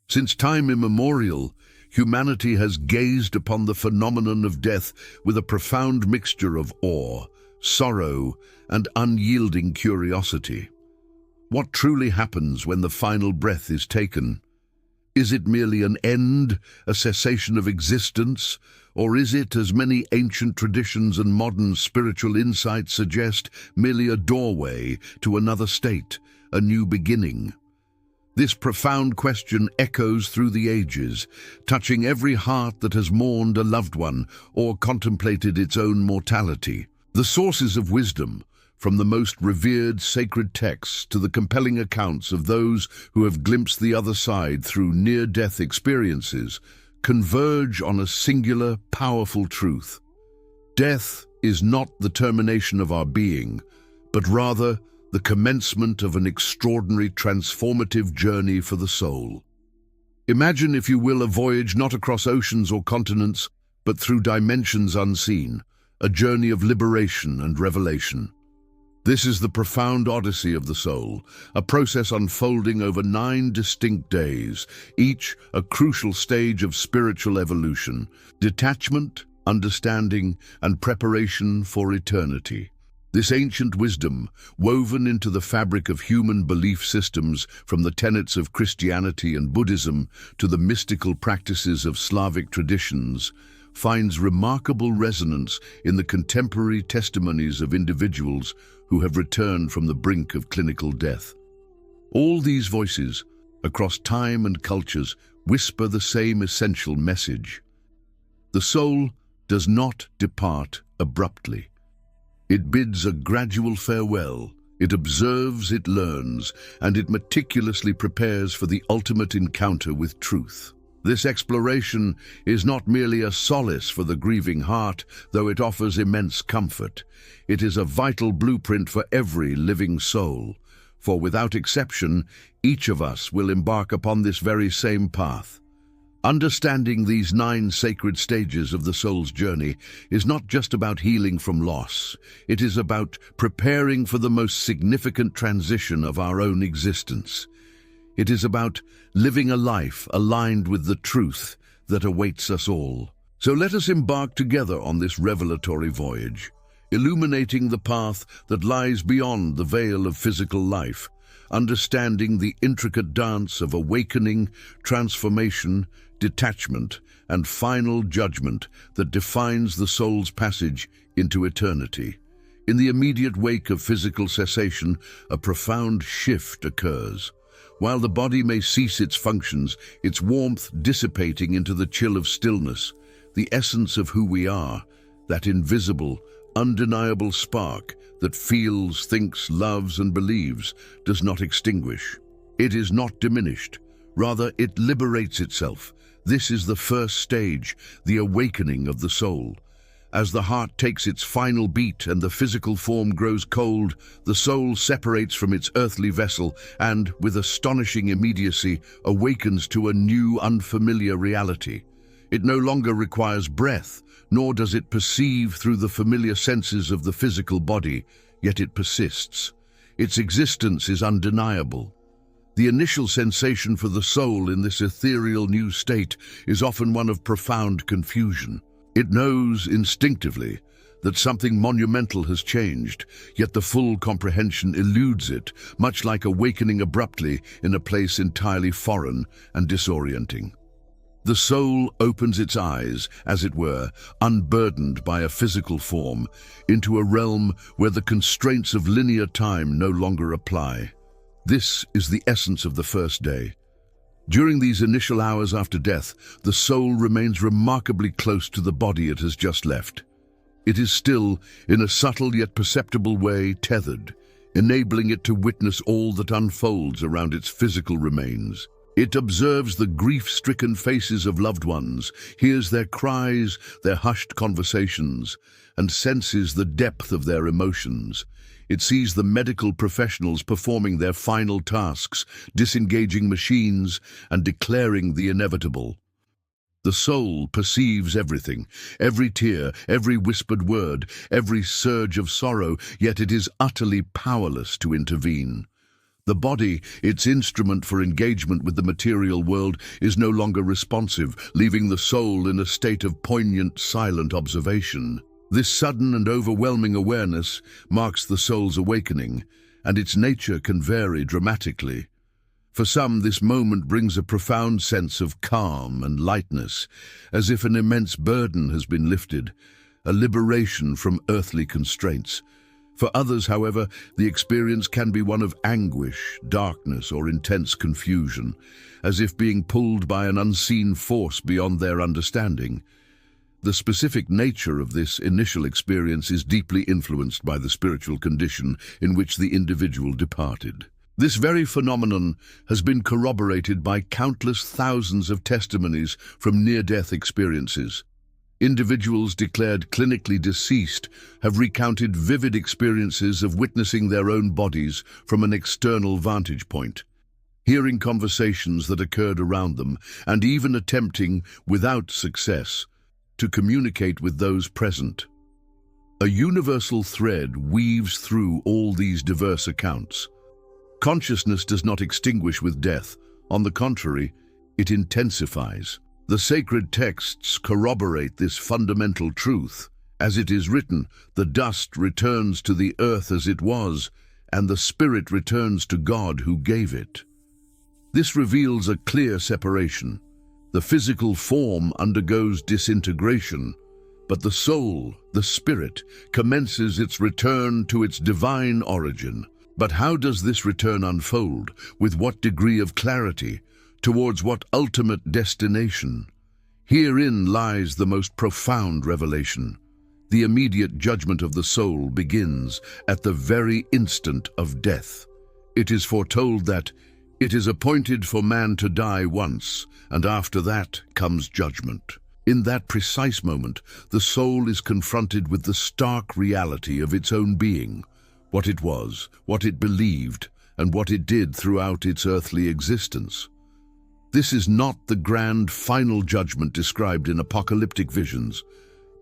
Since time immemorial, humanity has gazed upon the phenomenon of death with a profound mixture of awe, sorrow, and unyielding curiosity. What truly happens when the final breath is taken? Is it merely an end, a cessation of existence, or is it, as many ancient traditions and modern spiritual insights suggest, merely a doorway to another state, a new beginning? This profound question echoes through the ages, touching every heart that has mourned a loved one or contemplated its own mortality. The sources of wisdom, from the most revered sacred texts to the compelling accounts of those who have glimpsed the other side through near-death experiences, converge on a singular, powerful truth. Death is not the termination of our being, but rather the commencement of an extraordinary transformative journey for the soul. Imagine, if you will, a voyage not across oceans or continents, but through dimensions unseen, a journey of liberation and revelation. This is the profound odyssey of the soul, a process unfolding over 9 distinct days, each a crucial stage of spiritual evolution, detachment, understanding, and preparation for eternity. This ancient wisdom, woven into the fabric of human belief systems, from the tenets of Christianity and Buddhism to the mystical practices of Slavic traditions, finds remarkable resonance in the contemporary testimonies of individuals who have returned from the brink of clinical death. All these voices, across time and cultures, whisper the same essential message. The soul does not depart abruptly. It bids a gradual farewell. It observes, it learns, and it meticulously prepares for the ultimate encounter with truth. This exploration is not merely a solace for the grieving heart, though it offers immense comfort. It is a vital blueprint for every living soul, for without exception, each of us will embark upon this very same path. Understanding these 9 sacred stages of the soul's journey is not just about healing from loss. It is about preparing for the most significant transition of our own existence. It is about living a life aligned with the truth that awaits us all. So let us embark together on this revelatory voyage, illuminating the path that lies beyond the veil of physical life, understanding the intricate dance of awakening, transformation, detachment, and final judgment that defines the soul's passage into eternity. In the immediate wake of physical cessation, a profound shift occurs. While the body may cease its functions, its warmth dissipating into the chill of stillness, the essence of who we are, that invisible, undeniable spark that feels, thinks, loves, and believes, does not extinguish. It is not diminished. Rather, it liberates itself. This is the first stage, the awakening of the soul. As the heart takes its final beat and the physical form grows cold, the soul separates from its earthly vessel and, with astonishing immediacy, awakens to a new, unfamiliar reality. It no longer requires breath, nor does it perceive through the familiar senses of the physical body, yet it persists. Its existence is undeniable. The initial sensation for the soul in this ethereal new state is often one of profound confusion. It knows instinctively that something monumental has changed, yet the full comprehension eludes it, much like awakening abruptly in a place entirely foreign and disorienting. The soul opens its eyes, as it were, unburdened by a physical form, into a realm where the constraints of linear time no longer apply. This is the essence of the first day. During these initial hours after death, the soul remains remarkably close to the body it has just left. It is still, in a subtle yet perceptible way, tethered, enabling it to witness all that unfolds around its physical remains. It observes the grief-stricken faces of loved ones, hears their cries, their hushed conversations, and senses the depth of their emotions. It sees the medical professionals performing their final tasks, disengaging machines, and declaring the inevitable. The soul perceives everything, every tear, every whispered word, every surge of sorrow, yet it is utterly powerless to intervene. The body, its instrument for engagement with the material world, is no longer responsive, leaving the soul in a state of poignant, silent observation. This sudden and overwhelming awareness marks the soul's awakening, and its nature can vary dramatically. For some, this moment brings a profound sense of calm and lightness, as if an immense burden has been lifted, a liberation from earthly constraints. For others, however, the experience can be one of anguish, darkness, or intense confusion, as if being pulled by an unseen force beyond their understanding. The specific nature of this initial experience is deeply influenced by the spiritual condition in which the individual departed. This very phenomenon has been corroborated by countless thousands of testimonies from near-death experiences. Individuals declared clinically deceased have recounted vivid experiences of witnessing their own bodies from an external vantage point, hearing conversations that occurred around them, and even attempting, without success, to communicate with those present. A universal thread weaves through all these diverse accounts. Consciousness does not extinguish with death. On the contrary, it intensifies. The sacred texts corroborate this fundamental truth. As it is written, the dust returns to the earth as it was, and the spirit returns to God who gave it. This reveals a clear separation. The physical form undergoes disintegration, but the soul, the spirit, commences its return to its divine origin. But how does this return unfold? With what degree of clarity? Towards what ultimate destination? Herein lies the most profound revelation. The immediate judgment of the soul begins at the very instant of death. It is foretold that it is appointed for man to die once, and after that comes judgment. In that precise moment, the soul is confronted with the stark reality of its own being, what it was, what it believed, and what it did throughout its earthly existence. This is not the grand final judgment described in apocalyptic visions,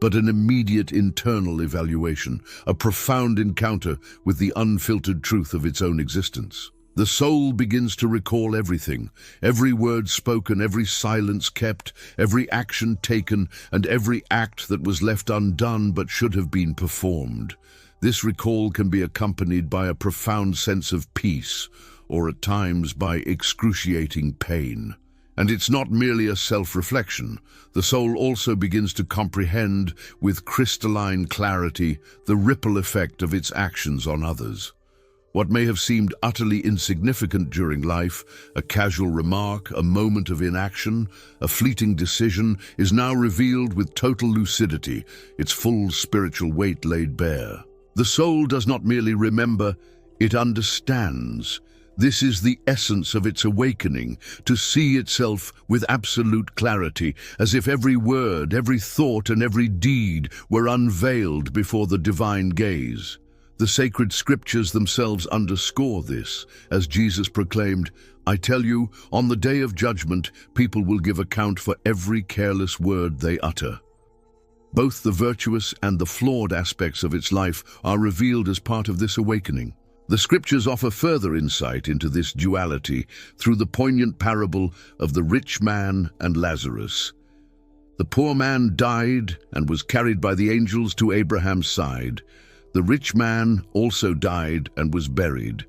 but an immediate internal evaluation, a profound encounter with the unfiltered truth of its own existence. The soul begins to recall everything, every word spoken, every silence kept, every action taken, and every act that was left undone but should have been performed. This recall can be accompanied by a profound sense of peace, or at times by excruciating pain. And it's not merely a self-reflection. The soul also begins to comprehend with crystalline clarity the ripple effect of its actions on others. What may have seemed utterly insignificant during life, a casual remark, a moment of inaction, a fleeting decision, is now revealed with total lucidity, its full spiritual weight laid bare. The soul does not merely remember, it understands. This is the essence of its awakening, to see itself with absolute clarity, as if every word, every thought, and every deed were unveiled before the divine gaze. The sacred scriptures themselves underscore this, as Jesus proclaimed, "I tell you, on the day of judgment, people will give account for every careless word they utter." Both the virtuous and the flawed aspects of its life are revealed as part of this awakening. The scriptures offer further insight into this duality through the poignant parable of the rich man and Lazarus. The poor man died and was carried by the angels to Abraham's side. The rich man also died and was buried,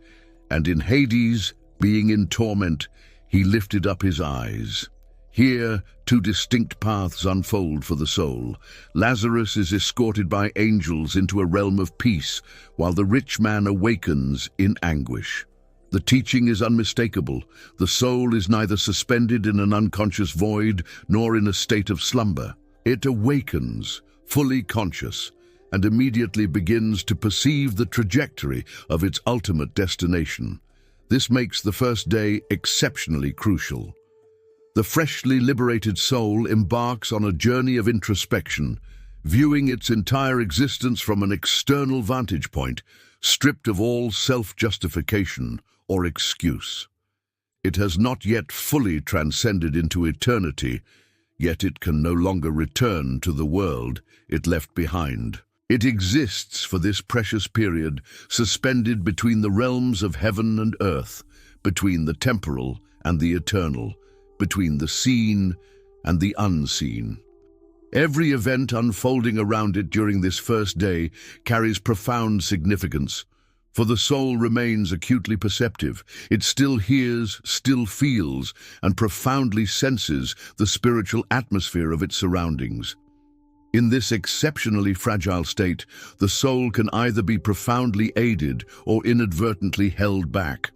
and in Hades, being in torment, he lifted up his eyes. Here, two distinct paths unfold for the soul. Lazarus is escorted by angels into a realm of peace, while the rich man awakens in anguish. The teaching is unmistakable. The soul is neither suspended in an unconscious void nor in a state of slumber. It awakens, fully conscious, and immediately begins to perceive the trajectory of its ultimate destination. This makes the first day exceptionally crucial. The freshly liberated soul embarks on a journey of introspection, viewing its entire existence from an external vantage point, stripped of all self-justification or excuse. It has not yet fully transcended into eternity, yet it can no longer return to the world it left behind. It exists for this precious period, suspended between the realms of heaven and earth, between the temporal and the eternal, between the seen and the unseen. Every event unfolding around it during this first day carries profound significance, for the soul remains acutely perceptive. It still hears, still feels, and profoundly senses the spiritual atmosphere of its surroundings. In this exceptionally fragile state, the soul can either be profoundly aided or inadvertently held back.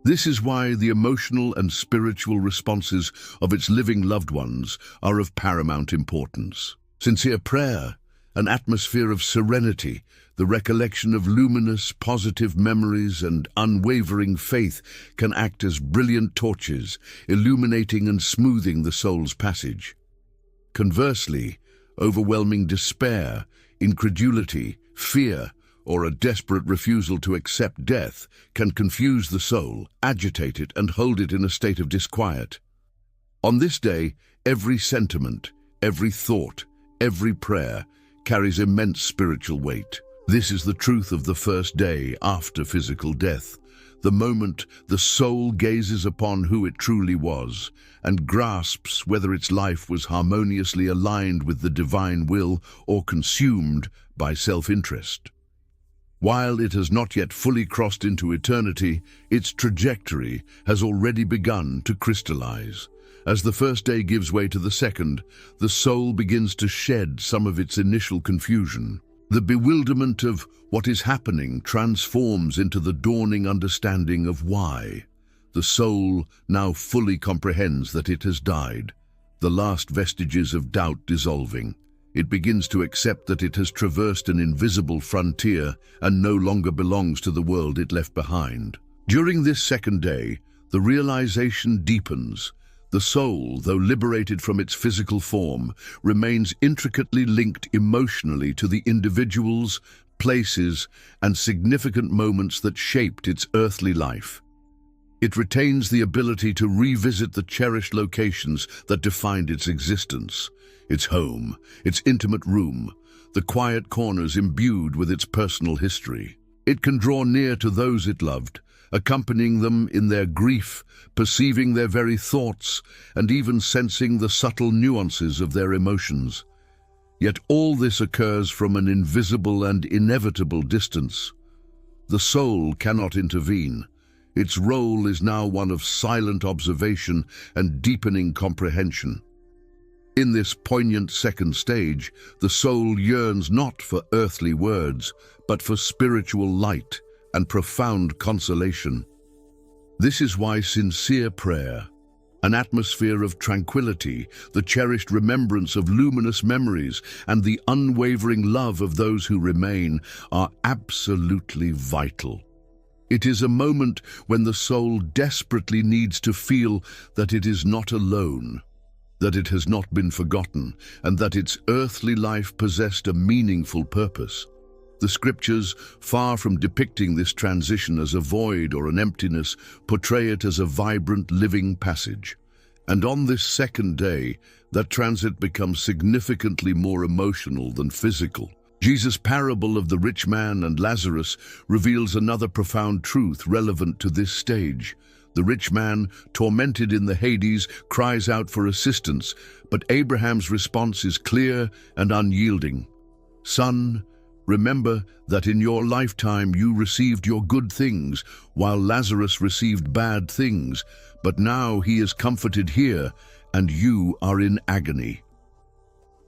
This is why the emotional and spiritual responses of its living loved ones are of paramount importance. Sincere prayer, an atmosphere of serenity, the recollection of luminous, positive memories and unwavering faith can act as brilliant torches, illuminating and smoothing the soul's passage. Conversely, overwhelming despair, incredulity, fear, or a desperate refusal to accept death can confuse the soul, agitate it, and hold it in a state of disquiet. On this day, every sentiment, every thought, every prayer carries immense spiritual weight. This is the truth of the first day after physical death, the moment the soul gazes upon who it truly was and grasps whether its life was harmoniously aligned with the divine will or consumed by self-interest. While it has not yet fully crossed into eternity, its trajectory has already begun to crystallize. As the first day gives way to the second, the soul begins to shed some of its initial confusion. The bewilderment of what is happening transforms into the dawning understanding of why. The soul now fully comprehends that it has died, the last vestiges of doubt dissolving. It begins to accept that it has traversed an invisible frontier and no longer belongs to the world it left behind. During this second day, the realization deepens. The soul, though liberated from its physical form, remains intricately linked emotionally to the individuals, places, and significant moments that shaped its earthly life. It retains the ability to revisit the cherished locations that defined its existence. Its home, its intimate room, the quiet corners imbued with its personal history. It can draw near to those it loved, accompanying them in their grief, perceiving their very thoughts, and even sensing the subtle nuances of their emotions. Yet all this occurs from an invisible and inevitable distance. The soul cannot intervene. Its role is now one of silent observation and deepening comprehension. In this poignant second stage, the soul yearns not for earthly words, but for spiritual light and profound consolation. This is why sincere prayer, an atmosphere of tranquility, the cherished remembrance of luminous memories, and the unwavering love of those who remain are absolutely vital. It is a moment when the soul desperately needs to feel that it is not alone, that it has not been forgotten, and that its earthly life possessed a meaningful purpose. The scriptures, far from depicting this transition as a void or an emptiness, portray it as a vibrant, living passage. And on this second day, that transit becomes significantly more emotional than physical. Jesus' parable of the rich man and Lazarus reveals another profound truth relevant to this stage. The rich man, tormented in the Hades, cries out for assistance, but Abraham's response is clear and unyielding. "Son, remember that in your lifetime you received your good things, while Lazarus received bad things, but now he is comforted here, and you are in agony."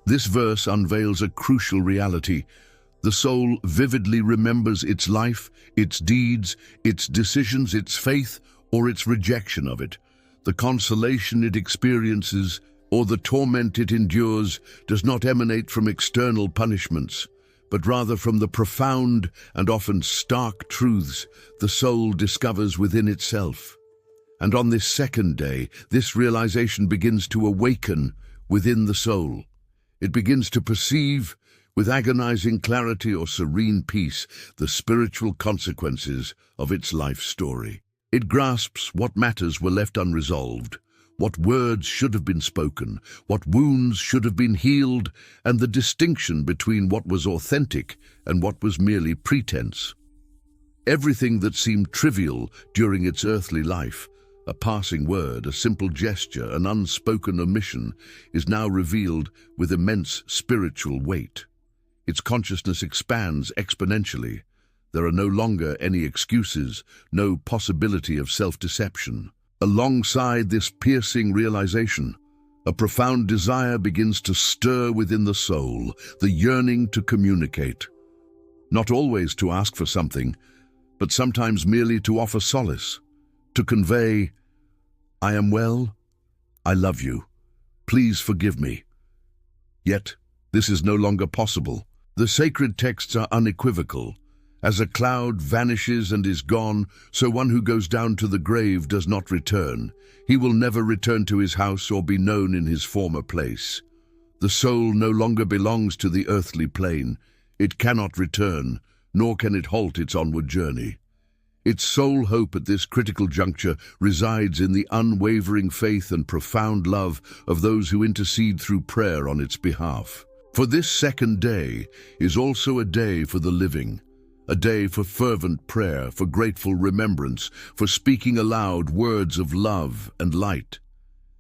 This verse unveils a crucial reality. The soul vividly remembers its life, its deeds, its decisions, its faith, or its rejection of it. The consolation it experiences, or the torment it endures, does not emanate from external punishments, but rather from the profound and often stark truths the soul discovers within itself. And on this second day, this realization begins to awaken within the soul. It begins to perceive, with agonizing clarity or serene peace, the spiritual consequences of its life story. It grasps what matters were left unresolved, What words should have been spoken, what wounds should have been healed, and the distinction between what was authentic and what was merely pretense. Everything that seemed trivial during its earthly life, a passing word, a simple gesture, an unspoken omission, is now revealed with immense spiritual weight. Its consciousness expands exponentially. There are no longer any excuses, no possibility of self-deception. Alongside this piercing realization, a profound desire begins to stir within the soul, the yearning to communicate. Not always to ask for something, but sometimes merely to offer solace, to convey, "I am well, I love you, please forgive me." Yet, this is no longer possible. The sacred texts are unequivocal. As a cloud vanishes and is gone, so one who goes down to the grave does not return. He will never return to his house or be known in his former place. The soul no longer belongs to the earthly plane. It cannot return, nor can it halt its onward journey. Its sole hope at this critical juncture resides in the unwavering faith and profound love of those who intercede through prayer on its behalf. For this second day is also a day for the living, a day for fervent prayer, for grateful remembrance, for speaking aloud words of love and light.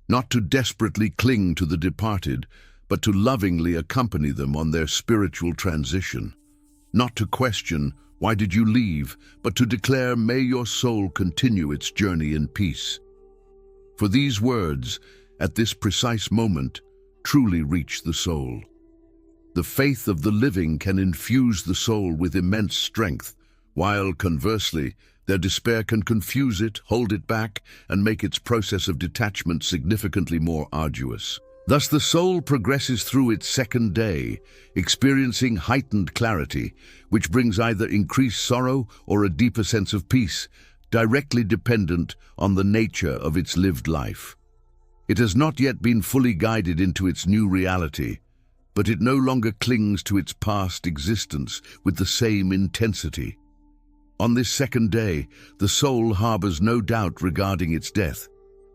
Not to desperately cling to the departed, but to lovingly accompany them on their spiritual transition. Not to question, "Why did you leave?" but to declare, "May your soul continue its journey in peace." For these words, at this precise moment, truly reach the soul. The faith of the living can infuse the soul with immense strength, while, conversely, their despair can confuse it, hold it back, and make its process of detachment significantly more arduous. Thus the soul progresses through its second day, experiencing heightened clarity, which brings either increased sorrow or a deeper sense of peace, directly dependent on the nature of its lived life. It has not yet been fully guided into its new reality, but it no longer clings to its past existence with the same intensity. On this second day, the soul harbors no doubt regarding its death,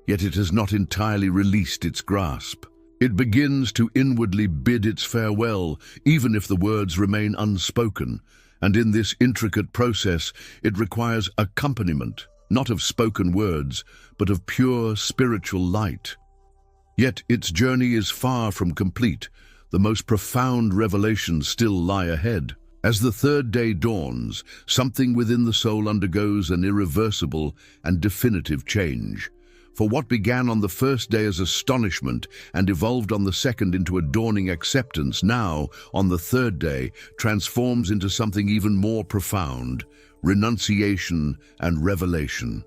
yet it has not entirely released its grasp. It begins to inwardly bid its farewell, even if the words remain unspoken, and in this intricate process it requires accompaniment, not of spoken words, but of pure spiritual light. Yet its journey is far from complete. The most profound revelations still lie ahead. As the third day dawns, something within the soul undergoes an irreversible and definitive change. For what began on the first day as astonishment and evolved on the second into a dawning acceptance, now, on the third day, transforms into something even more profound: renunciation and revelation.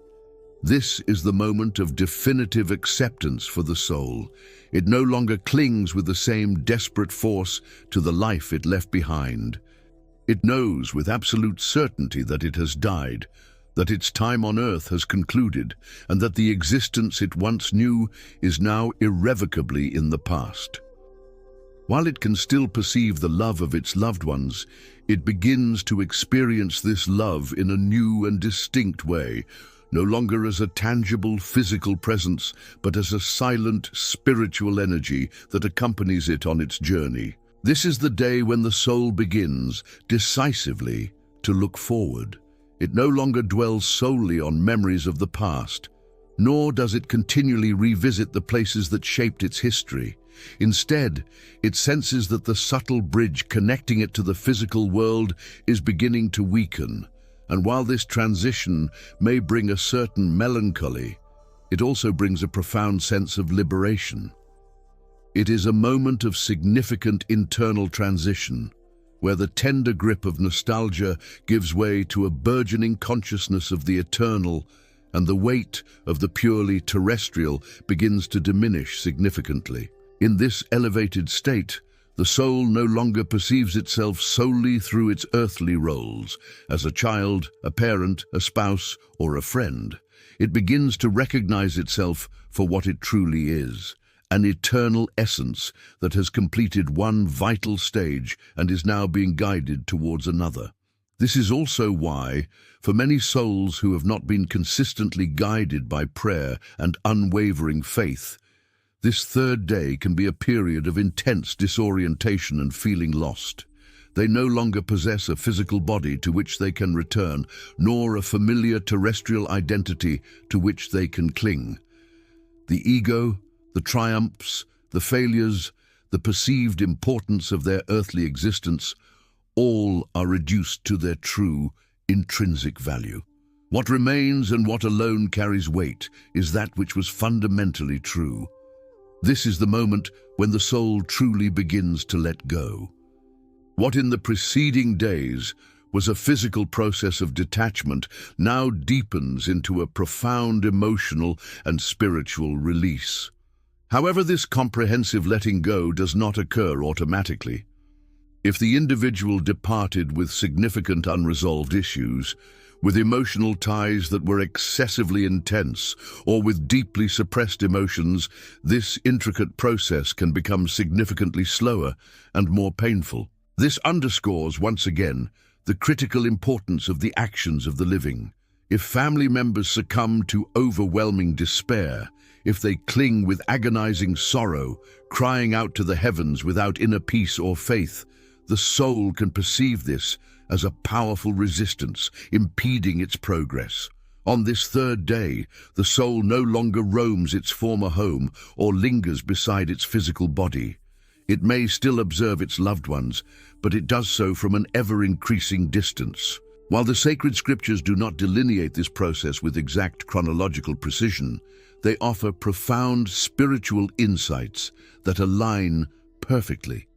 This is the moment of definitive acceptance for the soul. It no longer clings with the same desperate force to the life it left behind. It knows with absolute certainty that it has died, that its time on earth has concluded, and that the existence it once knew is now irrevocably in the past. While it can still perceive the love of its loved ones, it begins to experience this love in a new and distinct way, no longer as a tangible physical presence, but as a silent spiritual energy that accompanies it on its journey. This is the day when the soul begins, decisively, to look forward. It no longer dwells solely on memories of the past, nor does it continually revisit the places that shaped its history. Instead, it senses that the subtle bridge connecting it to the physical world is beginning to weaken. And while this transition may bring a certain melancholy, it also brings a profound sense of liberation. It is a moment of significant internal transition, where the tender grip of nostalgia gives way to a burgeoning consciousness of the eternal, and the weight of the purely terrestrial begins to diminish significantly. In this elevated state, the soul no longer perceives itself solely through its earthly roles, as a child, a parent, a spouse, or a friend. It begins to recognize itself for what it truly is, an eternal essence that has completed one vital stage and is now being guided towards another. This is also why, for many souls who have not been consistently guided by prayer and unwavering faith, this third day can be a period of intense disorientation and feeling lost. They no longer possess a physical body to which they can return, nor a familiar terrestrial identity to which they can cling. The ego, the triumphs, the failures, the perceived importance of their earthly existence, all are reduced to their true, intrinsic value. What remains and what alone carries weight is that which was fundamentally true. This is the moment when the soul truly begins to let go. What in the preceding days was a physical process of detachment now deepens into a profound emotional and spiritual release. However, this comprehensive letting go does not occur automatically. If the individual departed with significant unresolved issues, with emotional ties that were excessively intense, or with deeply suppressed emotions, this intricate process can become significantly slower and more painful. This underscores, once again, the critical importance of the actions of the living. If family members succumb to overwhelming despair, if they cling with agonizing sorrow, crying out to the heavens without inner peace or faith, the soul can perceive this as a powerful resistance, impeding its progress. On this third day, the soul no longer roams its former home or lingers beside its physical body. It may still observe its loved ones, but it does so from an ever-increasing distance. While the sacred scriptures do not delineate this process with exact chronological precision, they offer profound spiritual insights that align perfectly.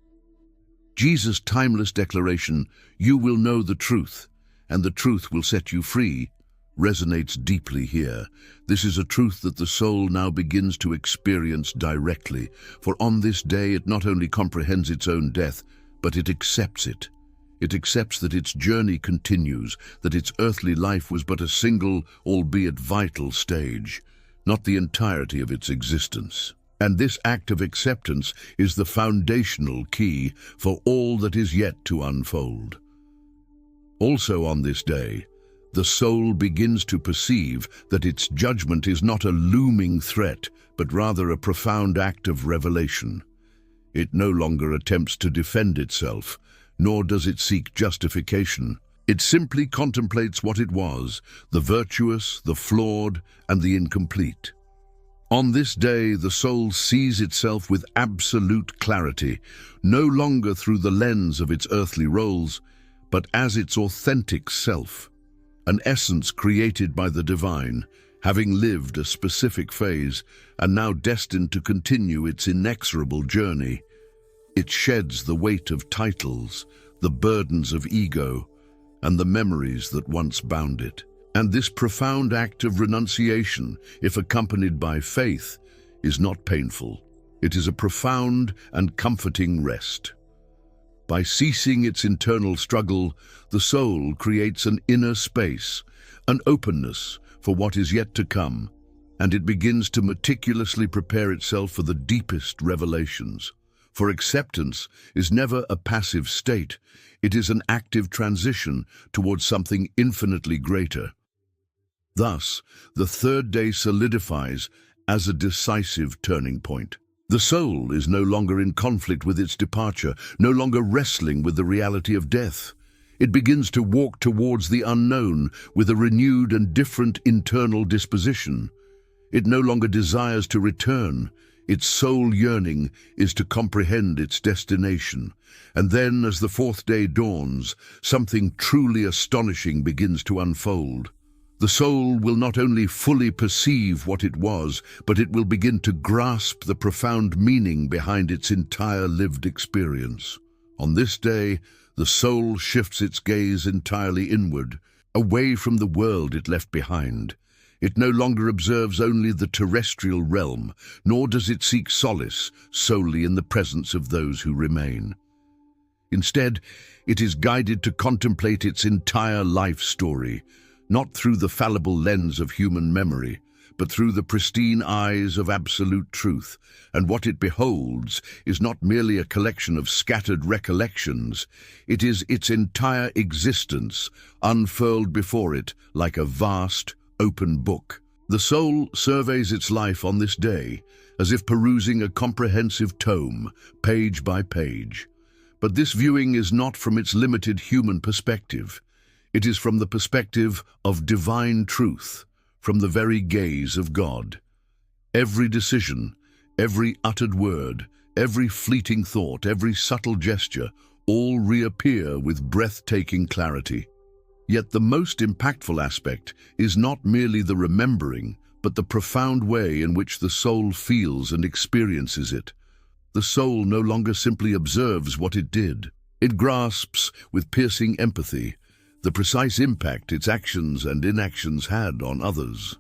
Jesus' timeless declaration, "You will know the truth, and the truth will set you free," resonates deeply here. This is a truth that the soul now begins to experience directly, for on this day it not only comprehends its own death, but it accepts it. It accepts that its journey continues, that its earthly life was but a single, albeit vital stage, not the entirety of its existence. And this act of acceptance is the foundational key for all that is yet to unfold. Also on this day, the soul begins to perceive that its judgment is not a looming threat, but rather a profound act of revelation. It no longer attempts to defend itself, nor does it seek justification. It simply contemplates what it was, the virtuous, the flawed, and the incomplete. On this day, the soul sees itself with absolute clarity, no longer through the lens of its earthly roles, but as its authentic self, an essence created by the divine, having lived a specific phase and now destined to continue its inexorable journey. It sheds the weight of titles, the burdens of ego, and the memories that once bound it. And this profound act of renunciation, if accompanied by faith, is not painful. It is a profound and comforting rest. By ceasing its internal struggle, the soul creates an inner space, an openness for what is yet to come, and it begins to meticulously prepare itself for the deepest revelations. For acceptance is never a passive state, it is an active transition towards something infinitely greater. Thus, the third day solidifies as a decisive turning point. The soul is no longer in conflict with its departure, no longer wrestling with the reality of death. It begins to walk towards the unknown with a renewed and different internal disposition. It no longer desires to return. Its sole yearning is to comprehend its destination. And then, as the fourth day dawns, something truly astonishing begins to unfold. The soul will not only fully perceive what it was, but it will begin to grasp the profound meaning behind its entire lived experience. On this day, the soul shifts its gaze entirely inward, away from the world it left behind. It no longer observes only the terrestrial realm, nor does it seek solace solely in the presence of those who remain. Instead, it is guided to contemplate its entire life story, not through the fallible lens of human memory, but through the pristine eyes of absolute truth, and what it beholds is not merely a collection of scattered recollections, it is its entire existence unfurled before it like a vast, open book. The soul surveys its life on this day, as if perusing a comprehensive tome, page by page. But this viewing is not from its limited human perspective. It is from the perspective of divine truth, from the very gaze of God. Every decision, every uttered word, every fleeting thought, every subtle gesture, all reappear with breathtaking clarity. Yet the most impactful aspect is not merely the remembering, but the profound way in which the soul feels and experiences it. The soul no longer simply observes what it did. It grasps, with piercing empathy, the precise impact its actions and inactions had on others.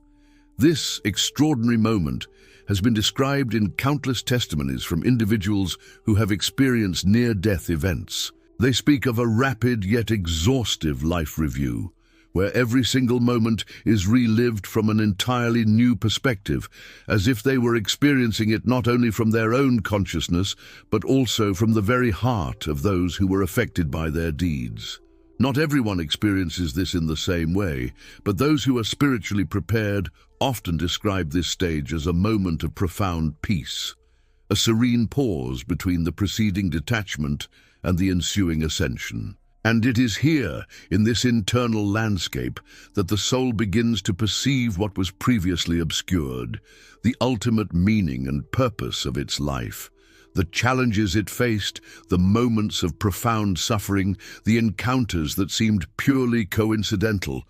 This extraordinary moment has been described in countless testimonies from individuals who have experienced near-death events. They speak of a rapid yet exhaustive life review, where every single moment is relived from an entirely new perspective, as if they were experiencing it not only from their own consciousness, but also from the very heart of those who were affected by their deeds. Not everyone experiences this in the same way, but those who are spiritually prepared often describe this stage as a moment of profound peace, a serene pause between the preceding detachment and the ensuing ascension. And it is here, in this internal landscape, that the soul begins to perceive what was previously obscured, the ultimate meaning and purpose of its life. The challenges it faced, the moments of profound suffering, the encounters that seemed purely coincidental,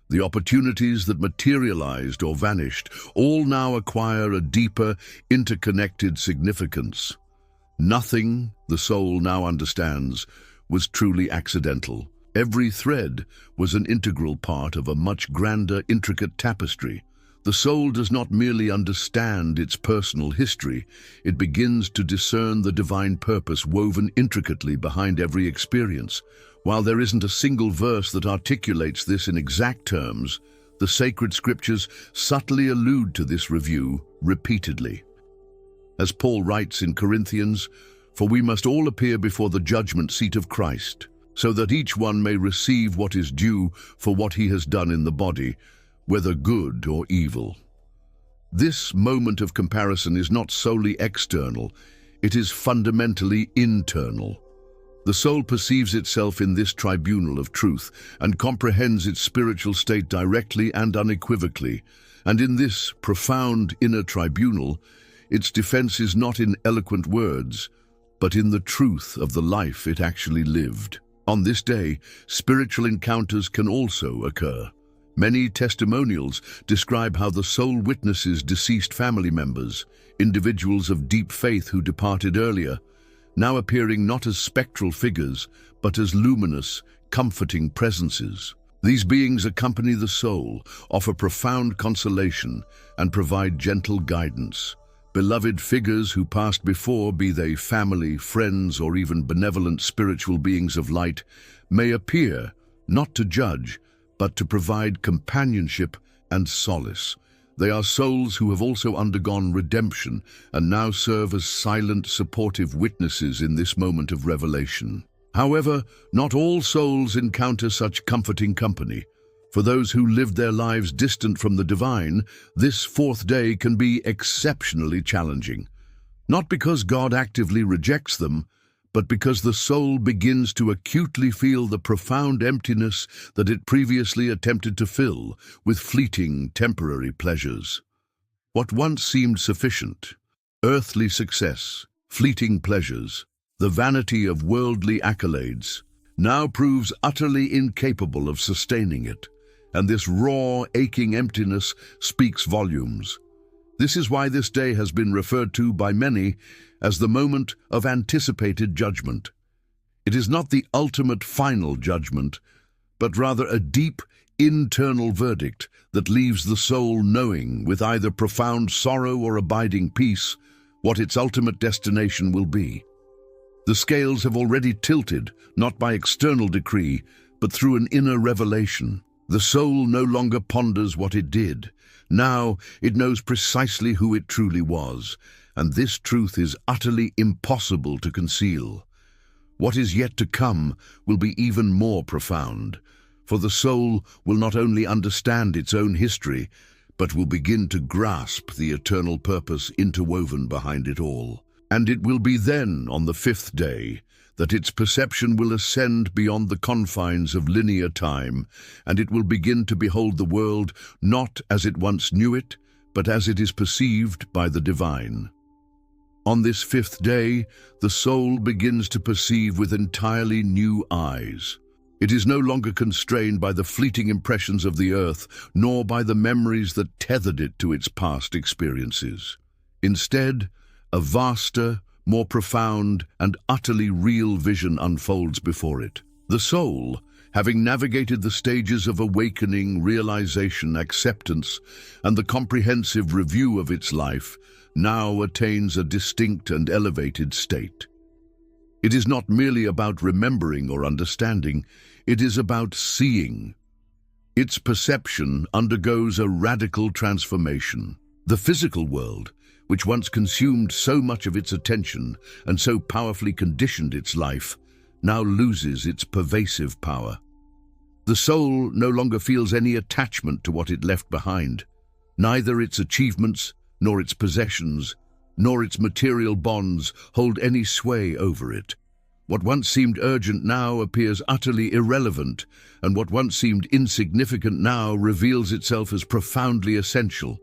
the opportunities that materialized or vanished, all now acquire a deeper, interconnected significance. Nothing, the soul now understands, was truly accidental. Every thread was an integral part of a much grander, intricate tapestry. The soul does not merely understand its personal history, it begins to discern the divine purpose woven intricately behind every experience. While there isn't a single verse that articulates this in exact terms, the sacred scriptures subtly allude to this review repeatedly. As Paul writes in Corinthians, "For we must all appear before the judgment seat of Christ, so that each one may receive what is due for what he has done in the body, whether good or evil." This moment of comparison is not solely external, it is fundamentally internal. The soul perceives itself in this tribunal of truth and comprehends its spiritual state directly and unequivocally, and in this profound inner tribunal, its defense is not in eloquent words, but in the truth of the life it actually lived. On this day, spiritual encounters can also occur. Many testimonials describe how the soul witnesses deceased family members, individuals of deep faith who departed earlier, now appearing not as spectral figures, but as luminous, comforting presences. These beings accompany the soul, offer profound consolation, and provide gentle guidance. Beloved figures who passed before, be they family, friends, or even benevolent spiritual beings of light, may appear, not to judge, but to provide companionship and solace. They are souls who have also undergone redemption and now serve as silent, supportive witnesses in this moment of revelation. However, not all souls encounter such comforting company. For those who lived their lives distant from the divine, this fourth day can be exceptionally challenging. Not because God actively rejects them, but because the soul begins to acutely feel the profound emptiness that it previously attempted to fill with fleeting, temporary pleasures. What once seemed sufficient, earthly success, fleeting pleasures, the vanity of worldly accolades, now proves utterly incapable of sustaining it. And this raw, aching emptiness speaks volumes. This is why this day has been referred to by many as the moment of anticipated judgment. It is not the ultimate final judgment, but rather a deep, internal verdict that leaves the soul knowing, with either profound sorrow or abiding peace, what its ultimate destination will be. The scales have already tilted, not by external decree, but through an inner revelation. The soul no longer ponders what it did. Now it knows precisely who it truly was, and this truth is utterly impossible to conceal. What is yet to come will be even more profound, for the soul will not only understand its own history, but will begin to grasp the eternal purpose interwoven behind it all. And it will be then, on the fifth day, that its perception will ascend beyond the confines of linear time, and it will begin to behold the world not as it once knew it, but as it is perceived by the divine. On this fifth day, the soul begins to perceive with entirely new eyes. It is no longer constrained by the fleeting impressions of the earth, nor by the memories that tethered it to its past experiences. Instead, a vaster, more profound and utterly real vision unfolds before it. The soul, having navigated the stages of awakening, realization, acceptance, and the comprehensive review of its life, now attains a distinct and elevated state. It is not merely about remembering or understanding, it is about seeing. Its perception undergoes a radical transformation. The physical world, which once consumed so much of its attention and so powerfully conditioned its life, now loses its pervasive power. The soul no longer feels any attachment to what it left behind. Neither its achievements, nor its possessions, nor its material bonds hold any sway over it. What once seemed urgent now appears utterly irrelevant, and what once seemed insignificant now reveals itself as profoundly essential.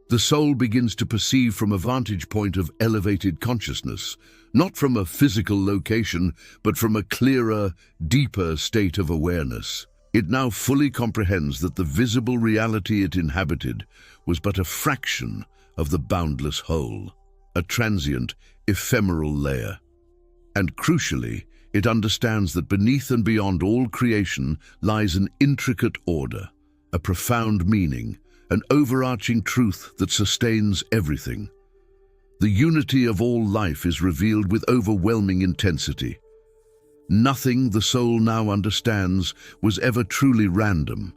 The soul begins to perceive from a vantage point of elevated consciousness, not from a physical location, but from a clearer, deeper state of awareness. It now fully comprehends that the visible reality it inhabited was but a fraction of the boundless whole, a transient, ephemeral layer. And crucially, it understands that beneath and beyond all creation lies an intricate order, a profound meaning, an overarching truth that sustains everything. The unity of all life is revealed with overwhelming intensity. Nothing, the soul now understands, was ever truly random.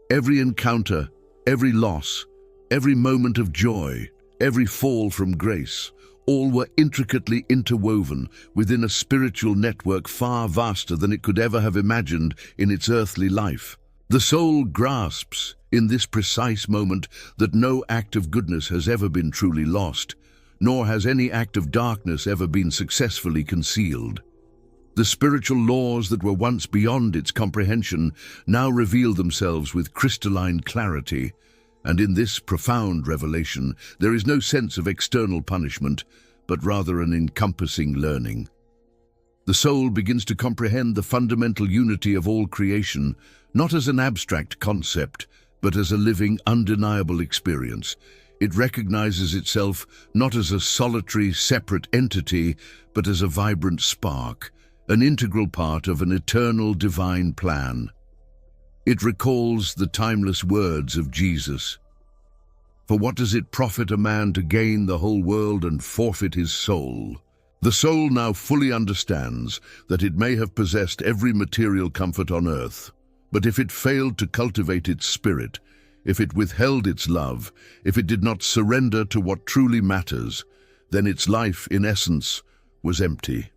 Every encounter, every loss, every moment of joy, every fall from grace, all were intricately interwoven within a spiritual network far vaster than it could ever have imagined in its earthly life. The soul grasps, in this precise moment, that no act of goodness has ever been truly lost, nor has any act of darkness ever been successfully concealed. The spiritual laws that were once beyond its comprehension now reveal themselves with crystalline clarity, and in this profound revelation there is no sense of external punishment, but rather an encompassing learning. The soul begins to comprehend the fundamental unity of all creation, not as an abstract concept, but as a living, undeniable experience. It recognizes itself not as a solitary, separate entity, but as a vibrant spark, an integral part of an eternal divine plan. It recalls the timeless words of Jesus. For what does it profit a man to gain the whole world and forfeit his soul? The soul now fully understands that it may have possessed every material comfort on earth, but if it failed to cultivate its spirit, if it withheld its love, if it did not surrender to what truly matters, then its life, in essence, was empty.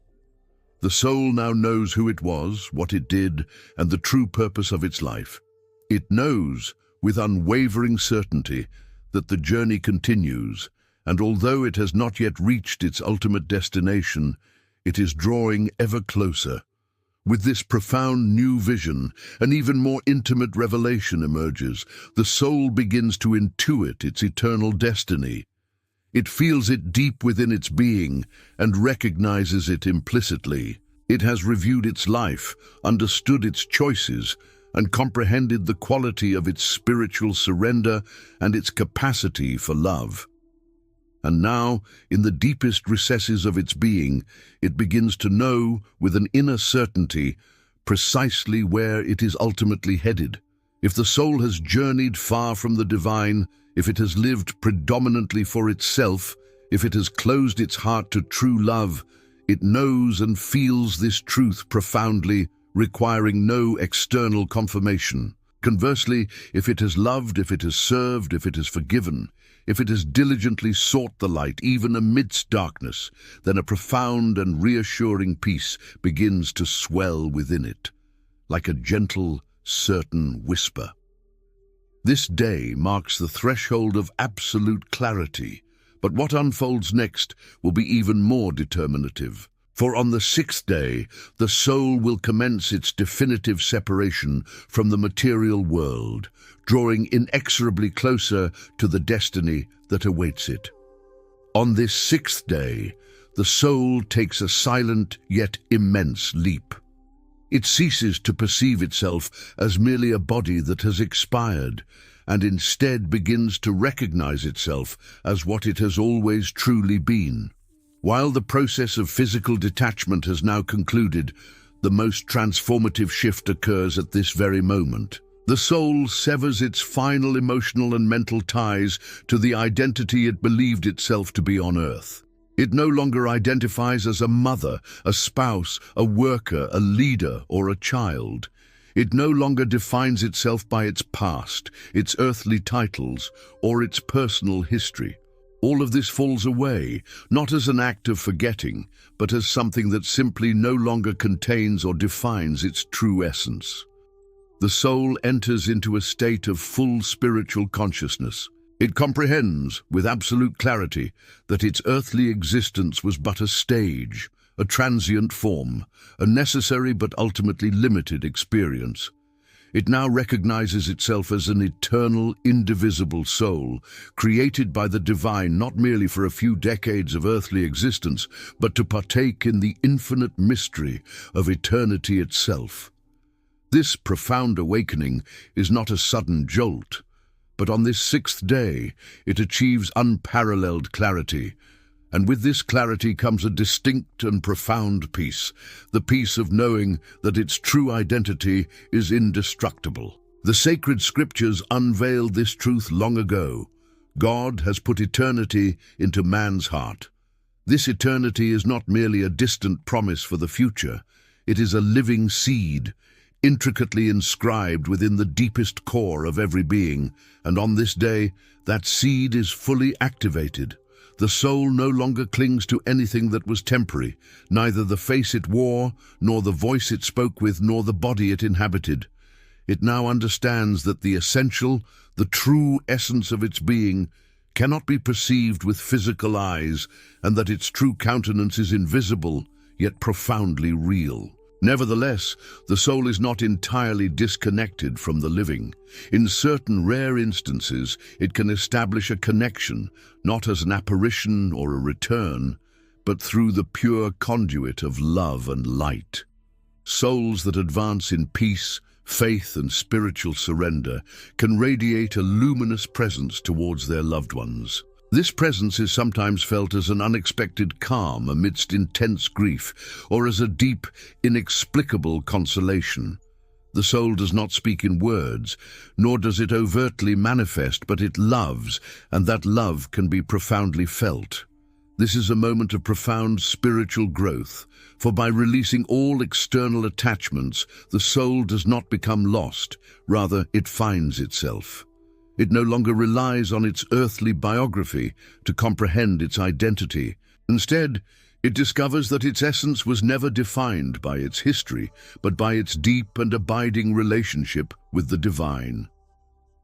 The soul now knows who it was, what it did, and the true purpose of its life. It knows, with unwavering certainty, that the journey continues, and although it has not yet reached its ultimate destination, it is drawing ever closer. With this profound new vision, an even more intimate revelation emerges. The soul begins to intuit its eternal destiny. It feels it deep within its being and recognizes it implicitly. It has reviewed its life, understood its choices, and comprehended the quality of its spiritual surrender and its capacity for love. And now, in the deepest recesses of its being, it begins to know, with an inner certainty, precisely where it is ultimately headed. If the soul has journeyed far from the divine, if it has lived predominantly for itself, if it has closed its heart to true love, it knows and feels this truth profoundly, requiring no external confirmation. Conversely, if it has loved, if it has served, if it has forgiven, if it has diligently sought the light, even amidst darkness, then a profound and reassuring peace begins to swell within it, like a gentle, certain whisper. This day marks the threshold of absolute clarity, but what unfolds next will be even more determinative. For on the sixth day, the soul will commence its definitive separation from the material world, drawing inexorably closer to the destiny that awaits it. On this sixth day, the soul takes a silent yet immense leap. It ceases to perceive itself as merely a body that has expired, and instead begins to recognize itself as what it has always truly been. While the process of physical detachment has now concluded, the most transformative shift occurs at this very moment. The soul severs its final emotional and mental ties to the identity it believed itself to be on earth. It no longer identifies as a mother, a spouse, a worker, a leader, or a child. It no longer defines itself by its past, its earthly titles, or its personal history. All of this falls away, not as an act of forgetting, but as something that simply no longer contains or defines its true essence. The soul enters into a state of full spiritual consciousness. It comprehends, with absolute clarity, that its earthly existence was but a stage, a transient form, a necessary but ultimately limited experience. It now recognizes itself as an eternal, indivisible soul, created by the divine not merely for a few decades of earthly existence, but to partake in the infinite mystery of eternity itself. This profound awakening is not a sudden jolt, but on this sixth day it achieves unparalleled clarity. And with this clarity comes a distinct and profound peace, the peace of knowing that its true identity is indestructible. The sacred scriptures unveiled this truth long ago. God has put eternity into man's heart. This eternity is not merely a distant promise for the future. It is a living seed, intricately inscribed within the deepest core of every being. And on this day, that seed is fully activated. The soul no longer clings to anything that was temporary, neither the face it wore, nor the voice it spoke with, nor the body it inhabited. It now understands that the essential, the true essence of its being, cannot be perceived with physical eyes, and that its true countenance is invisible, yet profoundly real. Nevertheless, the soul is not entirely disconnected from the living. In certain rare instances, it can establish a connection, not as an apparition or a return, but through the pure conduit of love and light. Souls that advance in peace, faith, and spiritual surrender can radiate a luminous presence towards their loved ones. This presence is sometimes felt as an unexpected calm amidst intense grief, or as a deep, inexplicable consolation. The soul does not speak in words, nor does it overtly manifest, but it loves, and that love can be profoundly felt. This is a moment of profound spiritual growth, for by releasing all external attachments, the soul does not become lost, rather it finds itself. It no longer relies on its earthly biography to comprehend its identity. Instead, it discovers that its essence was never defined by its history, but by its deep and abiding relationship with the divine.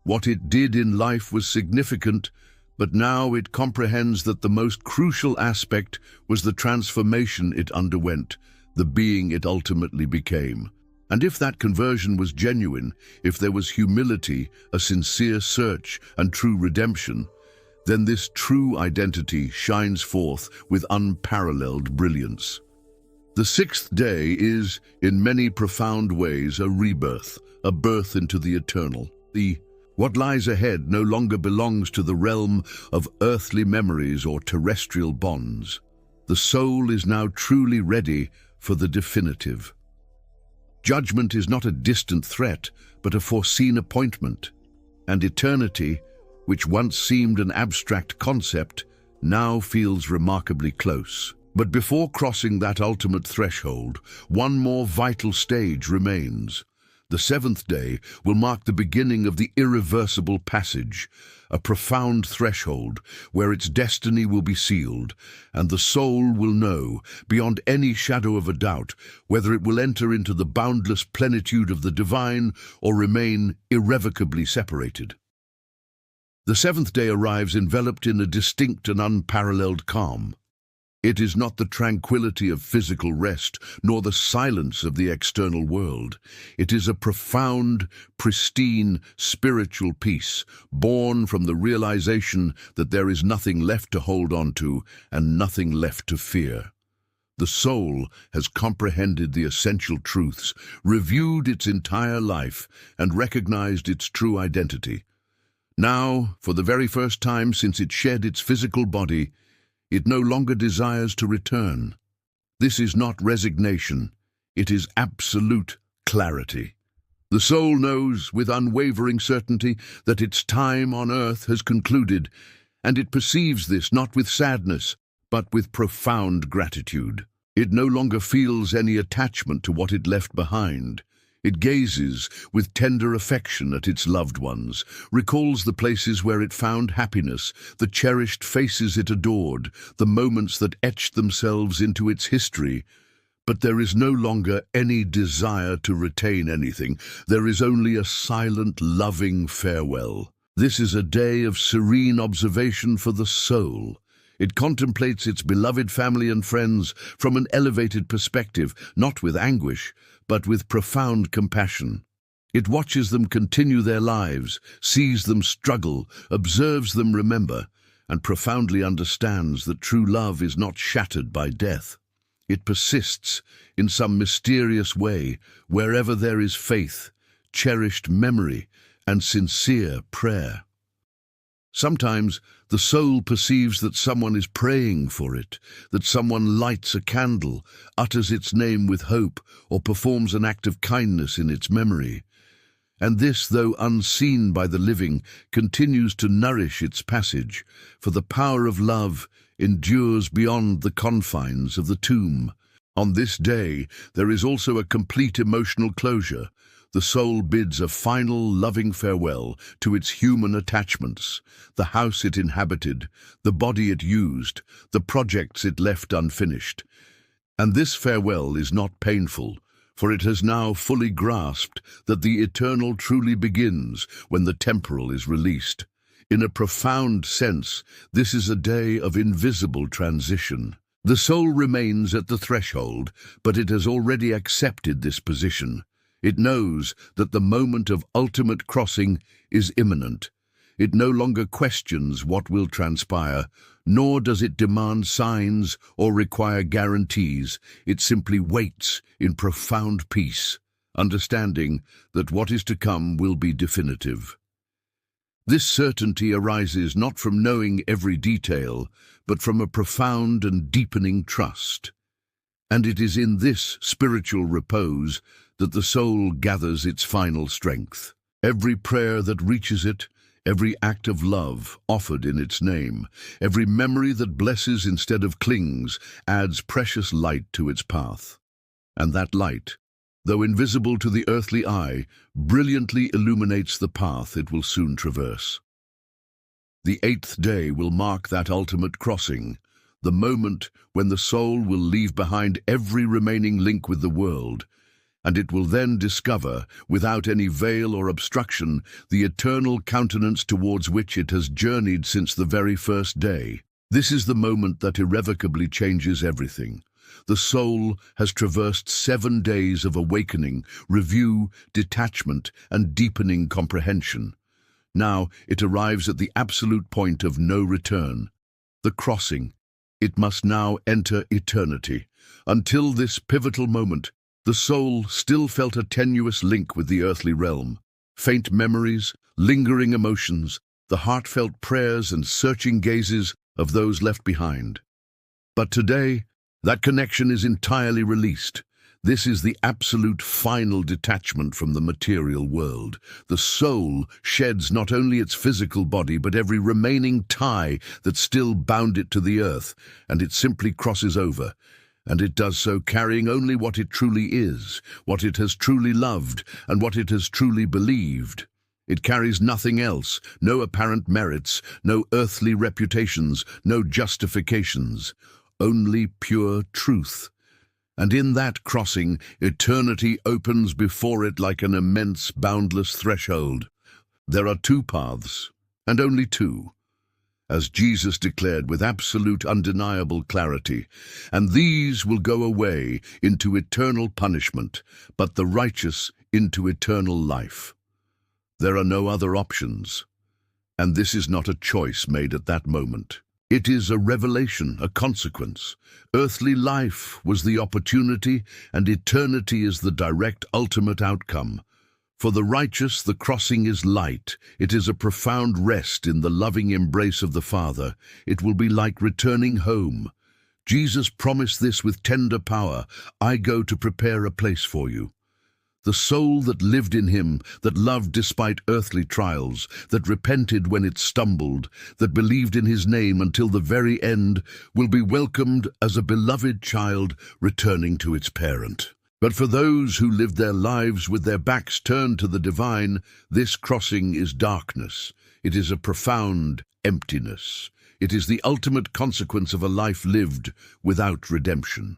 What it did in life was significant, but now it comprehends that the most crucial aspect was the transformation it underwent, the being it ultimately became. And if that conversion was genuine, if there was humility, a sincere search, and true redemption, then this true identity shines forth with unparalleled brilliance. The sixth day is, in many profound ways, a rebirth, a birth into the eternal. What lies ahead no longer belongs to the realm of earthly memories or terrestrial bonds. The soul is now truly ready for the definitive. Judgment is not a distant threat, but a foreseen appointment, and eternity, which once seemed an abstract concept, now feels remarkably close. But before crossing that ultimate threshold, one more vital stage remains: The seventh day will mark the beginning of the irreversible passage, a profound threshold where its destiny will be sealed, and the soul will know, beyond any shadow of a doubt, whether it will enter into the boundless plenitude of the divine or remain irrevocably separated. The seventh day arrives enveloped in a distinct and unparalleled calm. It is not the tranquility of physical rest, nor the silence of the external world. It is a profound, pristine, spiritual peace, born from the realization that there is nothing left to hold on to and nothing left to fear. The soul has comprehended the essential truths, reviewed its entire life, and recognized its true identity. Now, for the very first time since it shed its physical body, it no longer desires to return. This is not resignation, it is absolute clarity. The soul knows with unwavering certainty that its time on earth has concluded, and it perceives this not with sadness, but with profound gratitude. It no longer feels any attachment to what it left behind. It gazes with tender affection at its loved ones, recalls the places where it found happiness, the cherished faces it adored, the moments that etched themselves into its history. But there is no longer any desire to retain anything. There is only a silent, loving farewell. This is a day of serene observation for the soul. It contemplates its beloved family and friends from an elevated perspective, not with anguish, but with profound compassion. It watches them continue their lives, sees them struggle, observes them remember, and profoundly understands that true love is not shattered by death. It persists in some mysterious way wherever there is faith, cherished memory, and sincere prayer. Sometimes the soul perceives that someone is praying for it, that someone lights a candle, utters its name with hope, or performs an act of kindness in its memory. And this, though unseen by the living, continues to nourish its passage, for the power of love endures beyond the confines of the tomb. On this day, there is also a complete emotional closure. The soul bids a final, loving farewell to its human attachments, the house it inhabited, the body it used, the projects it left unfinished. And this farewell is not painful, for it has now fully grasped that the eternal truly begins when the temporal is released. In a profound sense, this is a day of invisible transition. The soul remains at the threshold, but it has already accepted this position. It knows that the moment of ultimate crossing is imminent. It no longer questions what will transpire, nor does it demand signs or require guarantees. It simply waits in profound peace, understanding that what is to come will be definitive. This certainty arises not from knowing every detail, but from a profound and deepening trust. And it is in this spiritual repose that the soul gathers its final strength. Every prayer that reaches it, every act of love offered in its name, every memory that blesses instead of clings, adds precious light to its path. And that light, though invisible to the earthly eye, brilliantly illuminates the path it will soon traverse. The eighth day will mark that ultimate crossing, the moment when the soul will leave behind every remaining link with the world, and it will then discover, without any veil or obstruction, the eternal countenance towards which it has journeyed since the very first day. This is the moment that irrevocably changes everything. The soul has traversed 7 days of awakening, review, detachment, and deepening comprehension. Now it arrives at the absolute point of no return, the crossing. It must now enter eternity. Until this pivotal moment, the soul still felt a tenuous link with the earthly realm. Faint memories, lingering emotions, the heartfelt prayers and searching gazes of those left behind. But today, that connection is entirely released. This is the absolute final detachment from the material world. The soul sheds not only its physical body, but every remaining tie that still bound it to the earth, and it simply crosses over. and it does so carrying only what it truly is, what it has truly loved, and what it has truly believed. It carries nothing else, no apparent merits, no earthly reputations, no justifications, only pure truth. And in that crossing, eternity opens before it like an immense, boundless threshold. There are two paths, and only two, as Jesus declared with absolute, undeniable clarity, and these will go away into eternal punishment, but the righteous into eternal life. There are no other options, and this is not a choice made at that moment. It is a revelation, a consequence. Earthly life was the opportunity, and eternity is the direct ultimate outcome. For the righteous, the crossing is light. It is a profound rest in the loving embrace of the Father. It will be like returning home. Jesus promised this with tender power. I go to prepare a place for you. The soul that lived in him, that loved despite earthly trials, that repented when it stumbled, that believed in his name until the very end, will be welcomed as a beloved child returning to its parent. But for those who lived their lives with their backs turned to the divine, this crossing is darkness. It is a profound emptiness. It is the ultimate consequence of a life lived without redemption.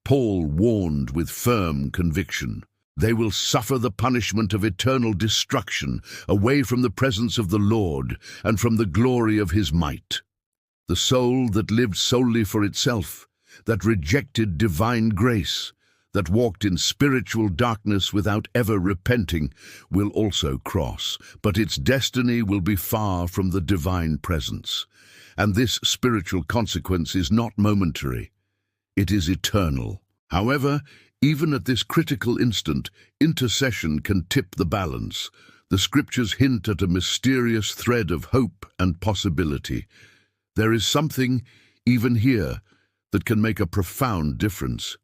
Paul warned with firm conviction. They will suffer the punishment of eternal destruction, away from the presence of the Lord and from the glory of his might. The soul that lived solely for itself, that rejected divine grace, that walked in spiritual darkness without ever repenting, will also cross, but its destiny will be far from the divine presence. And this spiritual consequence is not momentary, it is eternal. However, even at this critical instant, intercession can tip the balance. The scriptures hint at a mysterious thread of hope and possibility. There is something, even here, that can make a profound difference: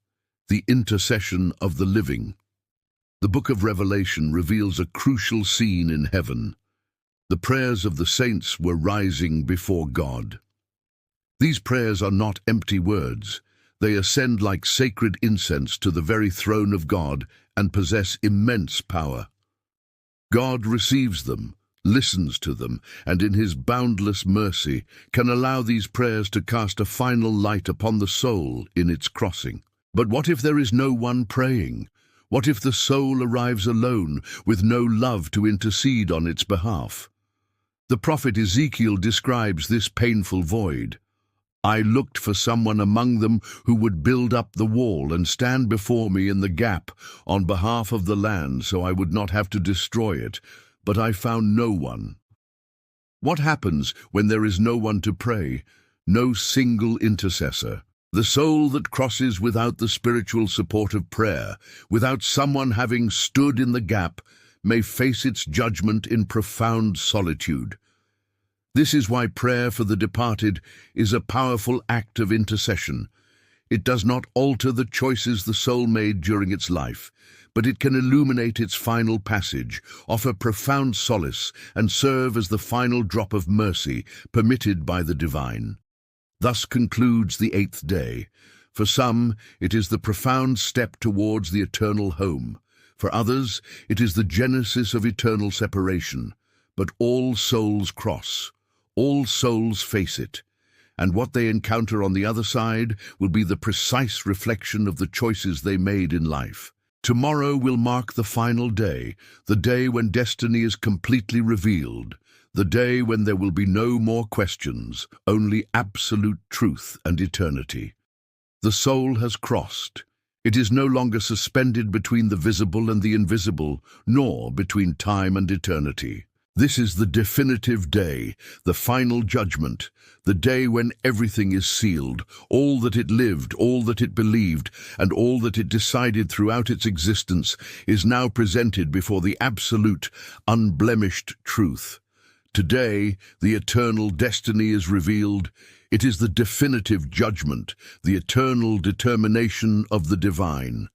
the intercession of the living. The book of Revelation reveals a crucial scene in heaven. The prayers of the saints were rising before God. These prayers are not empty words. They ascend like sacred incense to the very throne of God and possess immense power. God receives them, listens to them, and in his boundless mercy can allow these prayers to cast a final light upon the soul in its crossing. But what if there is no one praying? What if the soul arrives alone, with no love to intercede on its behalf? The prophet Ezekiel describes this painful void. I looked for someone among them who would build up the wall and stand before me in the gap on behalf of the land so I would not have to destroy it, but I found no one. What happens when there is no one to pray, no single intercessor? The soul that crosses without the spiritual support of prayer, without someone having stood in the gap, may face its judgment in profound solitude. This is why prayer for the departed is a powerful act of intercession. It does not alter the choices the soul made during its life, but it can illuminate its final passage, offer profound solace, and serve as the final drop of mercy permitted by the divine. Thus concludes the 8th day. For some, it is the profound step towards the eternal home. For others, it is the genesis of eternal separation. But all souls cross. All souls face it, and what they encounter on the other side will be the precise reflection of the choices they made in life. Tomorrow will mark the final day, the day when destiny is completely revealed, the day when there will be no more questions, only absolute truth and eternity. The soul has crossed. It is no longer suspended between the visible and the invisible, nor between time and eternity. This is the definitive day, the final judgment, the day when everything is sealed, all that it lived, all that it believed, and all that it decided throughout its existence is now presented before the absolute, unblemished truth. Today, the eternal destiny is revealed. It is the definitive judgment, the eternal determination of the divine.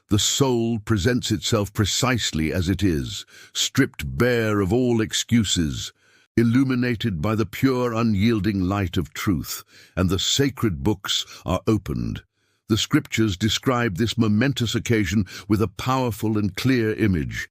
The soul presents itself precisely as it is, stripped bare of all excuses, illuminated by the pure, unyielding light of truth, and the sacred books are opened. The scriptures describe this momentous occasion with a powerful and clear image.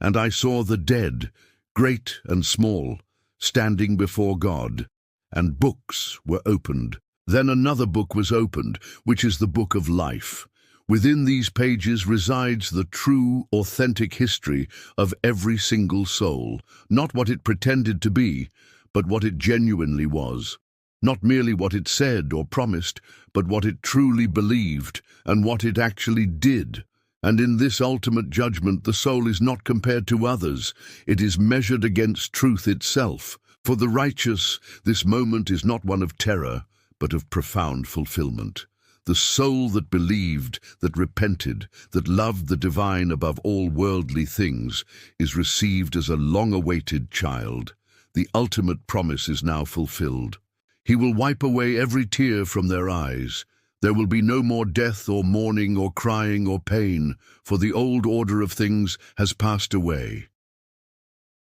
And I saw the dead, great and small, standing before God, and books were opened. Then another book was opened, which is the book of life. Within these pages resides the true, authentic history of every single soul, not what it pretended to be, but what it genuinely was. Not merely what it said or promised, but what it truly believed and what it actually did. And in this ultimate judgment, the soul is not compared to others. It is measured against truth itself. For the righteous, this moment is not one of terror, but of profound fulfillment. The soul that believed, that repented, that loved the divine above all worldly things, is received as a long-awaited child. The ultimate promise is now fulfilled. He will wipe away every tear from their eyes. There will be no more death or mourning or crying or pain, for the old order of things has passed away.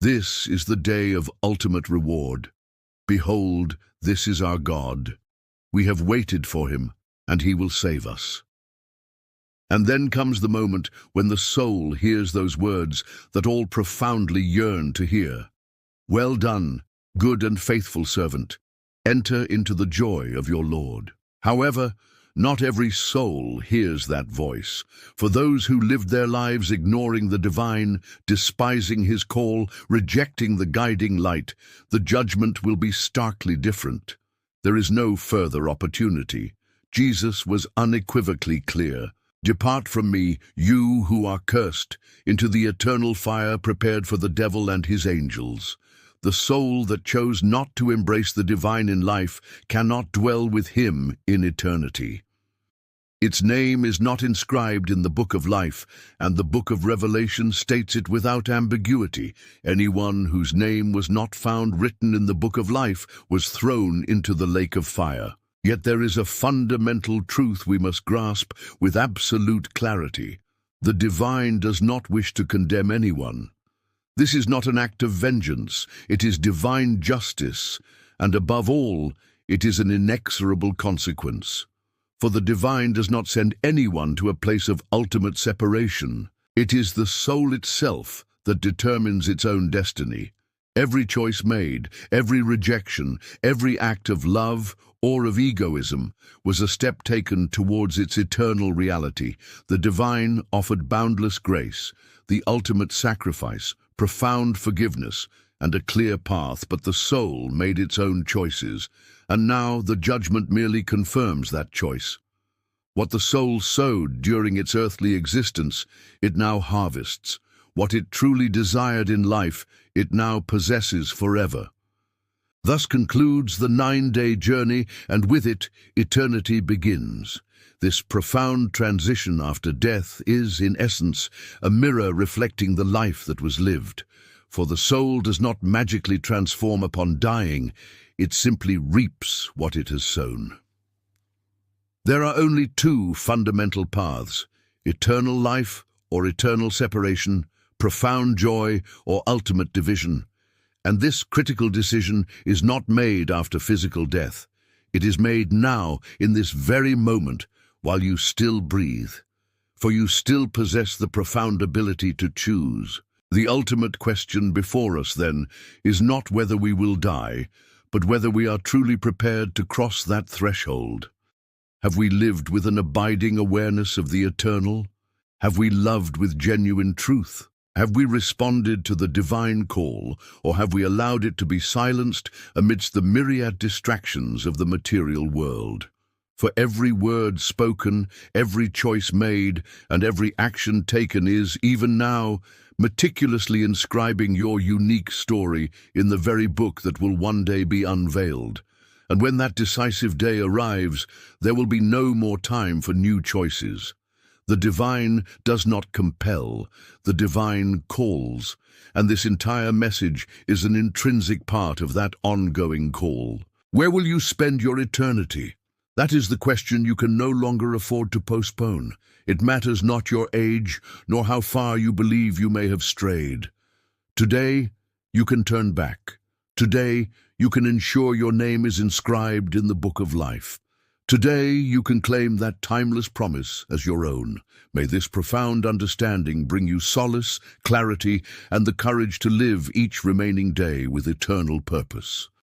This is the day of ultimate reward. Behold, this is our God. We have waited for him, and he will save us. And then comes the moment when the soul hears those words that all profoundly yearn to hear. Well done, good and faithful servant. Enter into the joy of your Lord. However, not every soul hears that voice. For those who lived their lives ignoring the divine, despising his call, rejecting the guiding light, the judgment will be starkly different. There is no further opportunity. Jesus was unequivocally clear. Depart from me, you who are cursed, into the eternal fire prepared for the devil and his angels. The soul that chose not to embrace the divine in life cannot dwell with him in eternity. Its name is not inscribed in the book of life, and the book of Revelation states it without ambiguity. Anyone whose name was not found written in the book of life was thrown into the lake of fire. Yet there is a fundamental truth we must grasp with absolute clarity. The divine does not wish to condemn anyone. This is not an act of vengeance, it is divine justice, and above all, it is an inexorable consequence. For the divine does not send anyone to a place of ultimate separation. It is the soul itself that determines its own destiny. Every choice made, every rejection, every act of love or of egoism was a step taken towards its eternal reality. The divine offered boundless grace, the ultimate sacrifice, profound forgiveness, and a clear path, but the soul made its own choices, and now the judgment merely confirms that choice. What the soul sowed during its earthly existence, it now harvests. What it truly desired in life, it now possesses forever. Thus concludes the 9-day journey, and with it, eternity begins. This profound transition after death is, in essence, a mirror reflecting the life that was lived. For the soul does not magically transform upon dying, it simply reaps what it has sown. There are only two fundamental paths: eternal life or eternal separation, profound joy or ultimate division. And this critical decision is not made after physical death. It is made now, in this very moment, while you still breathe. For you still possess the profound ability to choose. The ultimate question before us, then, is not whether we will die, but whether we are truly prepared to cross that threshold. Have we lived with an abiding awareness of the eternal? Have we loved with genuine truth? Have we responded to the divine call, or have we allowed it to be silenced amidst the myriad distractions of the material world? For every word spoken, every choice made, and every action taken is, even now, meticulously inscribing your unique story in the very book that will one day be unveiled. And when that decisive day arrives, there will be no more time for new choices. The divine does not compel, the divine calls, and this entire message is an intrinsic part of that ongoing call. Where will you spend your eternity? That is the question you can no longer afford to postpone. It matters not your age, nor how far you believe you may have strayed. Today, you can turn back. Today, you can ensure your name is inscribed in the book of life. Today, you can claim that timeless promise as your own. May this profound understanding bring you solace, clarity, and the courage to live each remaining day with eternal purpose.